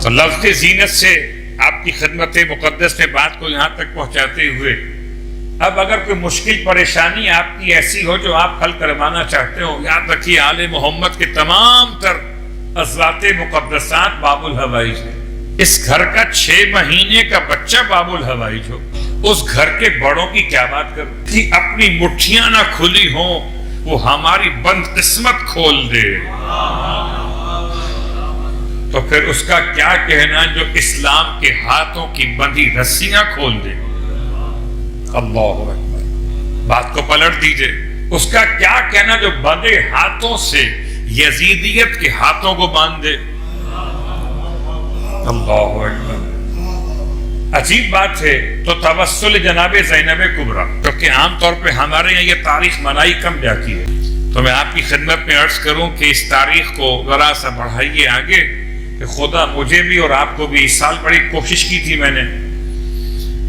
تو لفظ زینت سے آپ کی خدمت مقدس میں بات کو یہاں تک پہنچاتے ہوئے اب اگر کوئی مشکل پریشانی آپ کی ایسی ہو جو آپ حل کروانا چاہتے ہو، یاد رکھیے آل محمد کے تمام تر ازواج مقدسات باب الحوائج ہے۔ اس گھر کا 6 مہینے کا بچہ باب الحوائج ہو، اس گھر کے بڑوں کی کیا بات کروں کہ اپنی مٹھیاں نہ کھلی ہوں، وہ ہماری بند قسمت کھول دے، تو پھر اس کا کیا کہنا جو اسلام کے ہاتھوں کی بندھی رسیاں کھول دے۔ اللہ اکبر، بات کو پلٹ دیجئے، اس کا کیا کہنا جو بندے ہاتھوں سے یزیدیت کے ہاتھوں کو باندھ دے۔ اللہ اکبر، عجیب بات ہے۔ تو توسل جناب زینب کبریٰ، کیونکہ عام طور پہ ہمارے یہاں یہ تاریخ منائی کم جاتی ہے، تو میں آپ کی خدمت میں عرض کروں کہ اس تاریخ کو ذرا سا بڑھائیے آگے، کہ خدا مجھے بھی اور آپ کو بھی اس سال بڑی کوشش کی تھی میں نے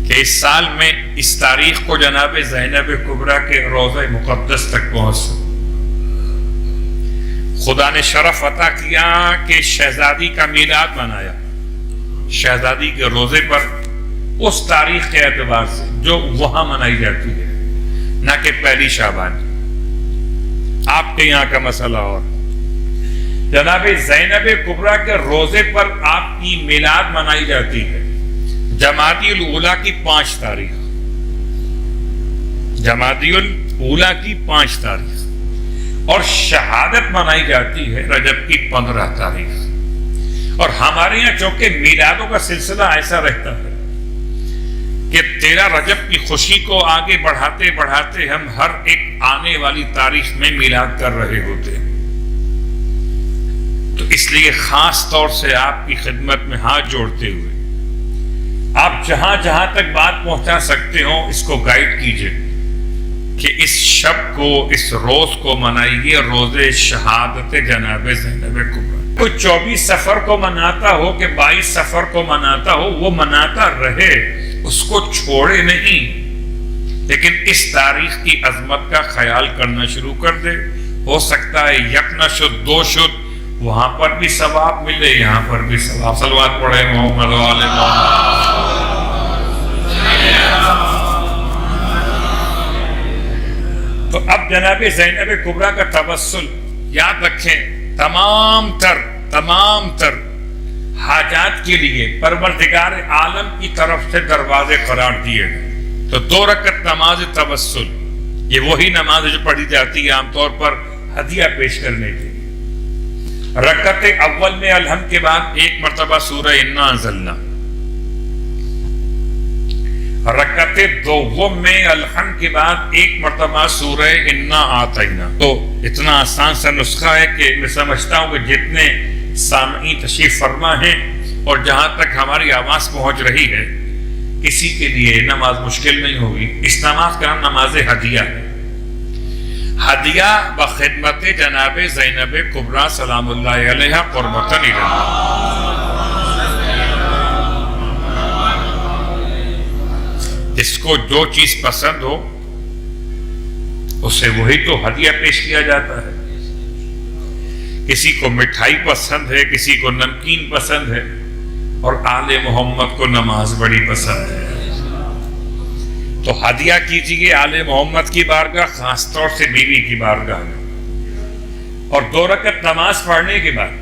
کہ اس سال میں اس تاریخ کو جناب زینب کبریٰ کے روضہ مقدس تک پہنچ سکوں۔ خدا نے شرف عطا کیا کہ شہزادی کا میلاد منایا، شہزادی کے روزے پر اس تاریخ کے اعتبار سے جو وہاں منائی جاتی ہے، نہ کہ پہلی شعبان۔ آپ کے یہاں کا مسئلہ اور جناب زینب کبریٰ کے روزے پر آپ کی میلاد منائی جاتی ہے جمادی الاولیٰ کی 5 تاریخ، جمادی الاولیٰ کی 5 تاریخ، اور شہادت منائی جاتی ہے رجب کی 15 تاریخ۔ اور ہمارے یہاں چونکہ میلادوں کا سلسلہ ایسا رہتا ہے کہ 13 رجب کی خوشی کو آگے بڑھاتے بڑھاتے ہم ہر ایک آنے والی تاریخ میں میلاد کر رہے ہوتے ہیں، تو اس لیے خاص طور سے آپ کی خدمت میں ہاتھ جوڑتے ہوئے آپ جہاں جہاں تک بات پہنچا سکتے ہو اس کو گائیڈ کیجئے کہ اس شب کو، اس روز کو منائیے روزے شہادت جناب زینب کبریٰ۔ کوئی 24 صفر کو مناتا ہو کہ 22 صفر کو مناتا ہو، وہ مناتا رہے، اس کو چھوڑے نہیں، لیکن اس تاریخ کی عظمت کا خیال کرنا شروع کر دے۔ ہو سکتا ہے یک نہ شد 2 شد، وہاں پر بھی ثواب ملے، یہاں پر بھی ثواب۔ صلوات پڑھے محمد و آل محمد۔ تو اب جناب زینب کبریٰ کا توسل یاد رکھیں، تمام تر حاجات کے لیے پروردگار عالم کی طرف سے دروازے قرار دیے گئے۔ تو 2 رکعت نماز توسل، یہ وہی نماز جو پڑھی جاتی ہے عام طور پر ہدیہ پیش کرنے کے لیے۔ رکعت اول میں الحمد کے بعد 1 مرتبہ سورہ انا انزلنا، رکعت دوم میں الحمد کے بعد 1 مرتبہ سورہ انا آتینا۔ تو اتنا آسان سا نسخہ ہے کہ میں سمجھتا ہوں کہ جتنے سامعین تشریف فرما ہیں اور جہاں تک ہماری آواز پہنچ رہی ہے، کسی کے لیے نماز مشکل نہیں ہوگی۔ اس نماز کا نام نماز ہدیہ ہے، ہدیہ بخدمت جناب زینب کبریٰ سلام اللہ علیہا قربتاً الی اللہ۔ جس کو جو چیز پسند ہو اسے وہی تو ہدیہ پیش کیا جاتا ہے۔ کسی کو مٹھائی پسند ہے، کسی کو نمکین پسند ہے، اور آل محمد کو نماز بڑی پسند ہے، تو ہدیہ کیجیے آل محمد کی بارگاہ، خاص طور سے بیوی کی بارگاہ میں۔ اور 2 رکعت نماز پڑھنے کے بعد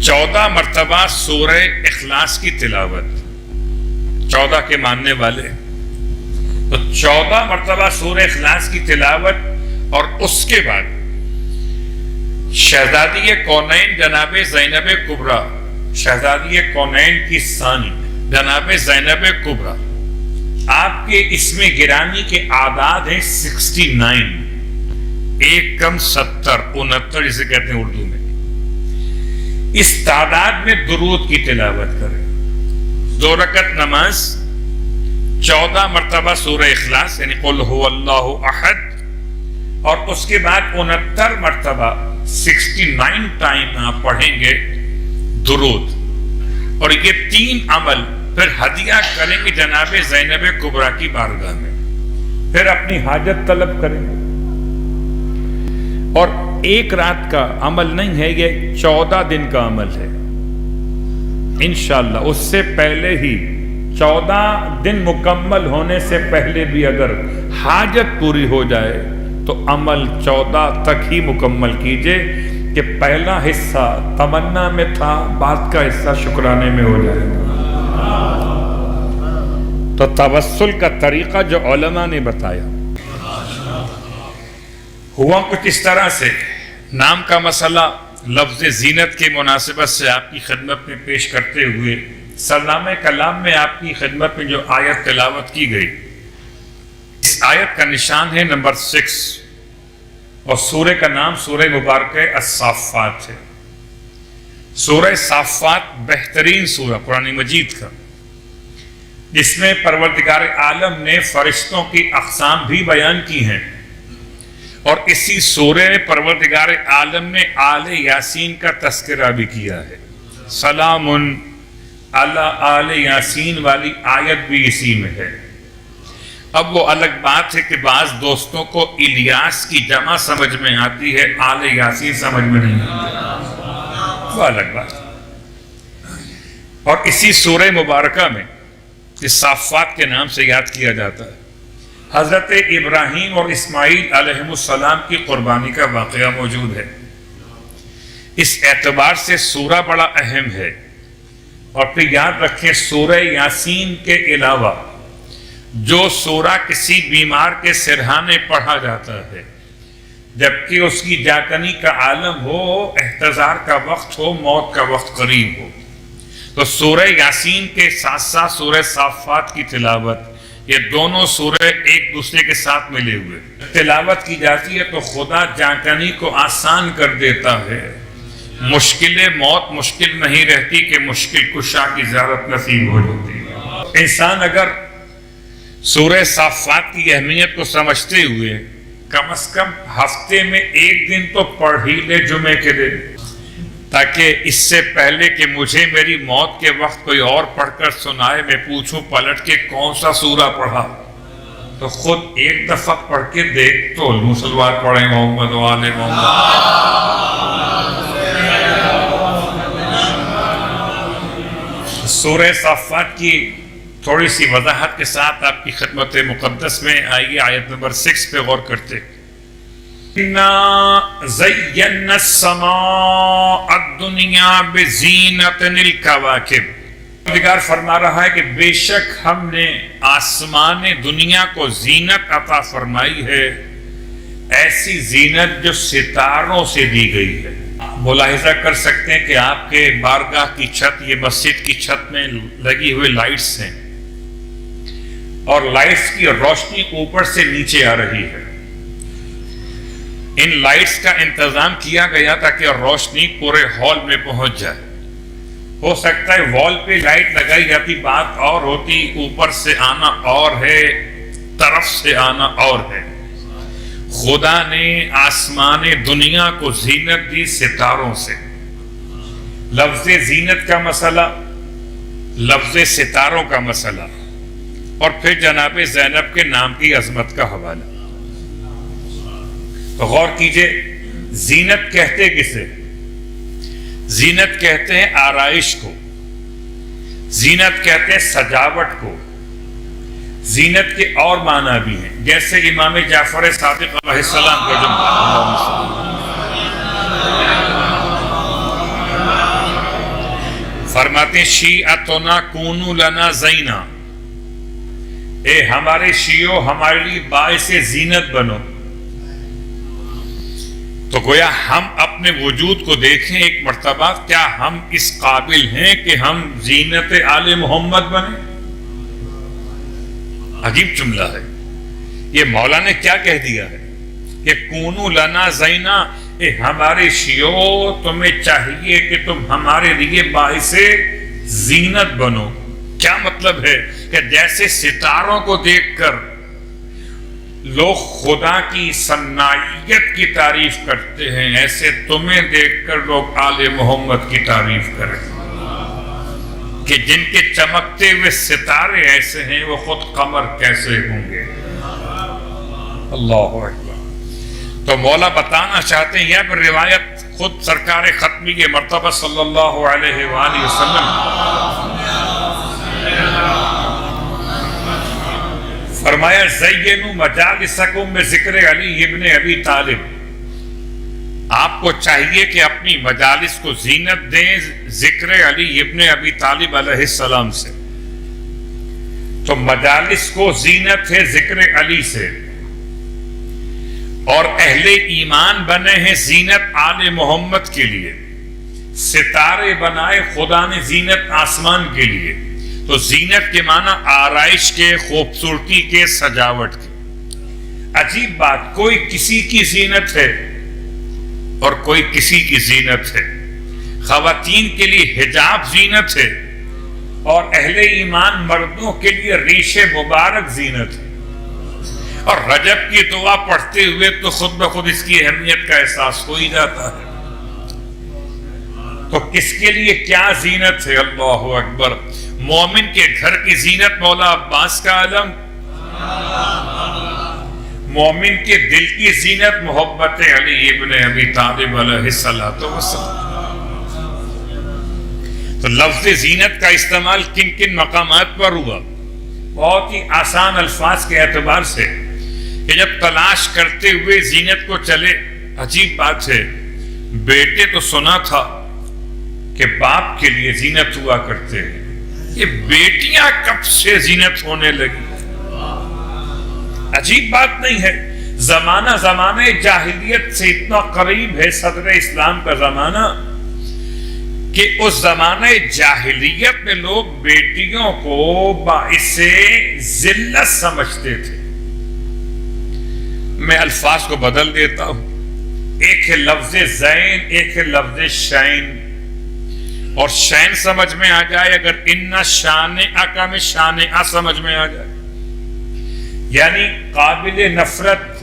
14 مرتبہ سورہ اخلاص کی تلاوت، 14 کے ماننے والے تو 14 مرتبہ سورہ اخلاص کی تلاوت، اور اس کے بعد شہزادی کونین جناب زینب کبریٰ، شہزادی کونین کی ثانی جناب زینب کبریٰ، آپ کے اسم گرامی کے اعداد ہیں 69، 1 کم 70، 69 جسے کہتے ہیں اردو میں۔ اس تعداد میں درود کی تلاوت کریں، 2 رکعت نماز، 14 مرتبہ سورہ اخلاص یعنی قل هو اللہ احد، اور اس کے بعد 69 مرتبہ 69 ٹائم آپ پڑھیں گے درود، اور یہ 3 عمل پھر ہدیہ کریں گے جناب زینب کبریٰ کی بارگاہ میں، پھر اپنی حاجت طلب کریں گے۔ اور 1 رات کا عمل نہیں ہے، یہ 14 دن کا عمل ہے، انشاءاللہ اس سے پہلے ہی 14 دن مکمل ہونے سے پہلے بھی اگر حاجت پوری ہو جائے تو عمل 14 تک ہی مکمل کیجئے کہ پہلا حصہ تمنا میں تھا، بعد کا حصہ شکرانے میں ہو جائے گا۔ تو توسل کا طریقہ جو علماء نے بتایا ہوا کچھ اس طرح سے، نام کا مسئلہ لفظ زینت کی مناسبت سے آپ کی خدمت میں پیش کرتے ہوئے سلام کلام میں آپ کی خدمت میں جو آیت تلاوت کی گئی، اس آیت کا نشان ہے نمبر 6 اور سورہ کا نام سورہ مبارکہ الصافات ہے۔ سورہ صافات بہترین سورہ قرآن مجید کا، جس میں پروردگار عالم نے فرشتوں کی اقسام بھی بیان کی ہیں، اور اسی سورہ میں پروردگار عالم نے آل یاسین کا تذکرہ بھی کیا ہے۔ سلام علی آل یاسین والی آیت بھی اسی میں ہے۔ اب وہ الگ بات ہے کہ بعض دوستوں کو الیاس کی جمع سمجھ میں آتی ہے، آل یاسین سمجھ میں نہیں آتی، وہ الگ بات۔ اور اسی سورہ مبارکہ میں اس صافات کے نام سے یاد کیا جاتا ہے، حضرت ابراہیم اور اسماعیل علیہ السلام کی قربانی کا واقعہ موجود ہے۔ اس اعتبار سے سورہ بڑا اہم ہے۔ اور پھر یاد رکھیں سورہ یاسین کے علاوہ جو سورہ کسی بیمار کے سرہانے پڑھا جاتا ہے، جبکہ اس کی جاکنی کا عالم ہو، احتضار کا وقت ہو، موت کا وقت قریب ہو، تو سورہ یاسین کے ساتھ ساتھ سورہ صافات کی تلاوت، یہ دونوں سورہ ایک دوسرے کے ساتھ ملے ہوئے تلاوت کی جاتی ہے تو خدا جاکنی کو آسان کر دیتا ہے۔ مشکل موت مشکل نہیں رہتی کہ مشکل کشا کی زیارت نصیب ہو جاتی ہے۔ انسان اگر سورہ صافات کی اہمیت کو سمجھتے ہوئے کم از کم ہفتے میں ایک دن تو پڑھ ہی لے جمعے کے دن، تاکہ اس سے پہلے کہ مجھے میری موت کے وقت کوئی اور پڑھ کر سنائے میں پوچھوں پلٹ کے کون سا سورہ پڑھا، تو خود ایک دفعہ پڑھ کے دیکھ تو مسلمان پڑھیں محمد و آل محمد۔ سورہ صافات کی تھوڑی سی وضاحت کے ساتھ آپ کی خدمت مقدس میں آئیے آیت نمبر 6 پہ غور کرتے۔ اِنَّا زَيَّنَّا السَّمَاءَ الدُّنْيَا بِزِينَةٍ الْكَوَاكِبِ، پروردگار فرما رہا ہے کہ بے شک ہم نے آسمان دنیا کو زینت عطا فرمائی ہے، ایسی زینت جو ستاروں سے دی گئی ہے۔ ملاحظہ کر سکتے ہیں کہ آپ کے بارگاہ کی چھت، یہ مسجد کی چھت میں لگی ہوئے لائٹس ہیں، اور لائٹس کی روشنی اوپر سے نیچے آ رہی ہے۔ ان لائٹس کا انتظام کیا گیا تاکہ روشنی پورے ہال میں پہنچ جائے۔ ہو سکتا ہے وال پہ لائٹ لگائی جاتی بات اور ہوتی، اوپر سے آنا اور ہے، طرف سے آنا اور ہے۔ خدا نے آسمان دنیا کو زینت دی ستاروں سے۔ لفظ زینت کا مسئلہ، لفظ ستاروں کا مسئلہ، اور پھر جناب زینب کے نام کی عظمت کا حوالہ۔ تو غور کیجئے، زینت کہتے کسے؟ زینت کہتے ہیں آرائش کو، زینت کہتے ہیں سجاوٹ کو۔ زینت کے اور معنی بھی ہیں، جیسے امام جعفر صادق علیہ السلام کا جملہ، فرماتے ہیں شیعتنا کونو لنا زینا، اے ہمارے شیعوں ہمارے لیے باعث زینت بنو۔ تو گویا ہم اپنے وجود کو دیکھیں ایک مرتبہ، کیا ہم اس قابل ہیں کہ ہم زینت آل محمد بنیں؟ عجیب جملہ ہے یہ، مولا نے کیا کہہ دیا ہے کہ کونو لنا زینا، اے ہمارے شیعوں تمہیں چاہیے کہ تم ہمارے لیے باعث زینت بنو۔ کیا مطلب ہے کہ جیسے ستاروں کو دیکھ کر لوگ خدا کی صنائیت کی تعریف کرتے ہیں، ایسے تمہیں دیکھ کر لوگ آل محمد کی تعریف کریں کہ جن کے چمکتے ہوئے ستارے ایسے ہیں وہ خود قمر کیسے ہوں گے۔ اللہ اکبر۔ تو مولا بتانا چاہتے ہیں، یہ روایت خود سرکار ختمی کے مرتبہ صلی اللہ علیہ وآلہ وسلم فرمایا زینوا مجالسکم بذکر علی ابن ابی طالب، آپ کو چاہیے کہ اپنی مجالس کو زینت دیں ذکر علی ابن ابی طالب علیہ السلام سے۔ تو مجالس کو زینت ہے ذکر علی سے، اور اہل ایمان بنے ہیں زینت آل محمد کے لیے، ستارے بنائے خدا نے زینت آسمان کے لیے۔ تو زینت کے معنی آرائش کے، خوبصورتی کے، سجاوٹ کے۔ عجیب بات، کوئی کسی کی زینت ہے اور کوئی کسی کی زینت ہے۔ خواتین کے لیے حجاب زینت ہے، اور اہل ایمان مردوں کے لیے ریش مبارک زینت ہے۔ اور رجب کی دعا پڑھتے ہوئے تو خود بخود اس کی اہمیت کا احساس ہو ہی جاتا ہے۔ تو کس کے لیے کیا زینت ہے؟ اللہ اکبر! مومن کے گھر کی زینت مولا عباس کا علم، مومن کے دل کی زینت محبت علی ابن ابی طالب علیہ السلام۔ تو لفظ زینت کا استعمال کن کن مقامات پر ہوا؟ بہت ہی آسان الفاظ کے اعتبار سے کہ جب تلاش کرتے ہوئے زینت کو چلے، عجیب بات ہے، بیٹے تو سنا تھا کہ باپ کے لیے زینت ہوا کرتے ہیں، یہ بیٹیاں کب سے زینت ہونے لگی؟ عجیب بات نہیں ہے؟ زمانہ جاہلیت سے اتنا قریب ہے صدر اسلام کا زمانہ کہ اس زمانہ جاہلیت میں لوگ بیٹیوں کو باعث ذلت سمجھتے تھے۔ میں الفاظ کو بدل دیتا ہوں، ایک ہے لفظ زین، ایک ہے لفظ شین۔ اور شین سمجھ میں آ جائے اگر ان شانئک میں شانئہ سمجھ میں آ جائے، یعنی قابل نفرت،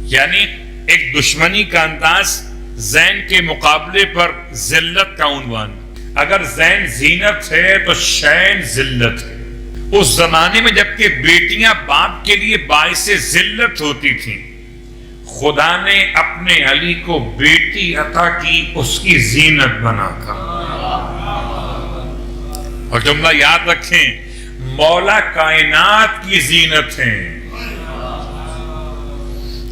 یعنی ایک دشمنی کا انداز، زین کے مقابلے پر ذلت کا عنوان۔ اگر زین زینت ہے تو شین ذلت ہے۔ اس زمانے میں جبکہ بیٹیاں باپ کے لیے باعث ذلت ہوتی تھیں، خدا نے اپنے علی کو بیٹی عطا کی اس کی زینت بنا کر۔ اور جملہ یاد رکھیں، مولا کائنات کی زینت ہیں۔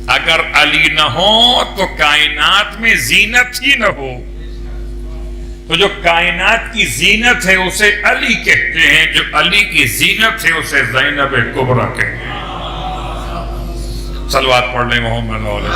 اگر علی نہ ہو تو کائنات میں زینت ہی نہ ہو۔ تو جو کائنات کی زینت ہے اسے علی کہتے ہیں، جو علی کی زینت ہے اسے زینب کبریٰ کہتے ہیں۔ صلوات پڑھ لیں محمد علیہ۔